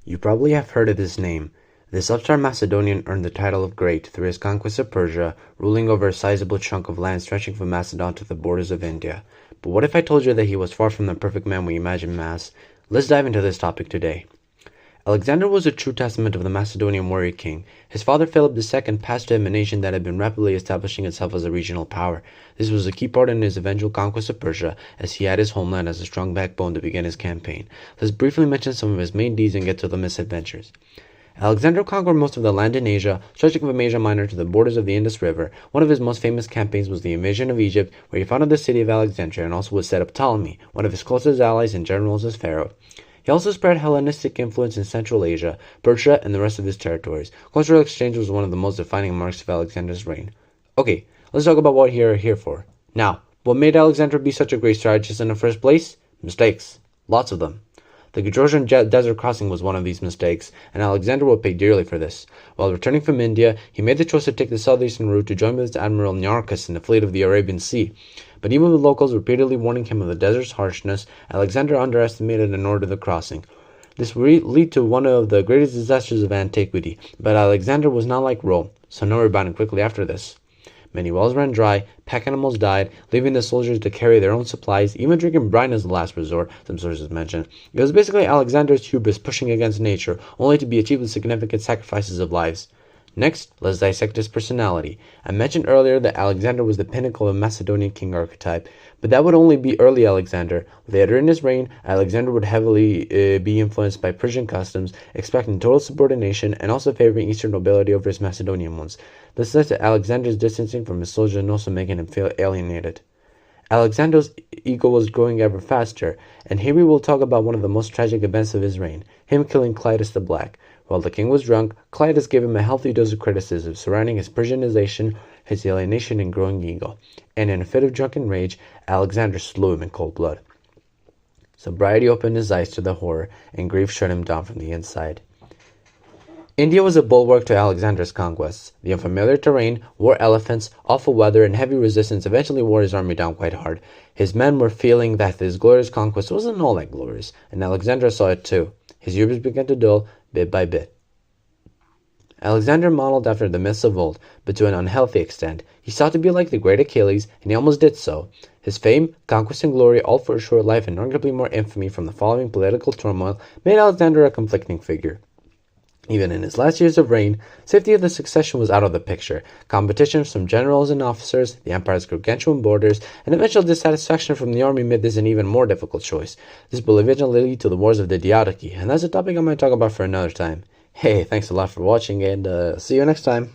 You probably have heard of this name. This upstart Macedonian earned the title of Great through his conquest of Persia, ruling over a sizable chunk of land stretching from Macedon to the borders of India. But what if I told you that he was far from the perfect man we imagine him as? Let's dive into this topic today. Alexander was a true testament of the Macedonian warrior king. His father Philip II passed to him a nation that had been rapidly establishing itself as a regional power. This was a key part in his eventual conquest of Persia, as he had his homeland as a strong backbone to begin his campaign. Let's briefly mention some of his main deeds and get to the misadventures. Alexander conquered most of the land in Asia, stretching from Asia Minor to the borders of the Indus River. One of his most famous campaigns was the invasion of Egypt, where he founded the city of Alexandria and also would set up Ptolemy, one of his closest allies and generals as pharaoh. He also spread Hellenistic influence in Central Asia, Persia, and the rest of his territories. Cultural exchange was one of the most defining marks of Alexander's reign. Okay, let's talk about what we are here for. Now, what made Alexander be such a great strategist in the first place? Mistakes. Lots of them. The Georgian desert crossing was one of these mistakes, and Alexander would pay dearly for this. While returning from India, he made the choice to take the southeastern route to join with his admiral Nearchus in the fleet of the Arabian Sea. But even with locals repeatedly warning him of the desert's harshness, Alexander underestimated and ordered the crossing. This would lead to one of the greatest disasters of antiquity, but Alexander was not like Rome, so no rebounding quickly after this. Many wells ran dry, pack animals died, leaving the soldiers to carry their own supplies, even drinking brine as the last resort, some sources mention. It was basically Alexander's hubris pushing against nature, only to be achieved with significant sacrifices of lives. Next, let's dissect his personality. I mentioned earlier that Alexander was the pinnacle of Macedonian king archetype, but that would only be early Alexander. Later in his reign, Alexander would heavily be influenced by Persian customs, expecting total subordination and also favoring Eastern nobility over his Macedonian ones. This led to Alexander's distancing from his soldiers and also making him feel alienated. Alexander's ego was growing ever faster, and here we will talk about one of the most tragic events of his reign, him killing Clitus the Black. While the king was drunk, Clitus gave him a healthy dose of criticism surrounding his Persianization, his alienation, and growing ego. And in a fit of drunken rage, Alexander slew him in cold blood. Sobriety opened his eyes to the horror, and grief shut him down from the inside. India was a bulwark to Alexander's conquests. The unfamiliar terrain, war elephants, awful weather, and heavy resistance eventually wore his army down quite hard. His men were feeling that his glorious conquest wasn't all that glorious, and Alexander saw it too. His hubris began to dull, bit by bit. Alexander modeled after the myths of old, but to an unhealthy extent. He sought to be like the great Achilles, and he almost did so. His fame, conquest, and glory, all for a short life and arguably more infamy from the following political turmoil, made Alexander a conflicting figure. Even in his last years of reign, safety of the succession was out of the picture. Competition from generals and officers, the empire's gargantuan borders, and eventual dissatisfaction from the army made this an even more difficult choice. This will eventually lead to the wars of the Diadochi, and that's a topic I might talk about for another time. Hey, thanks a lot for watching, and see you next time.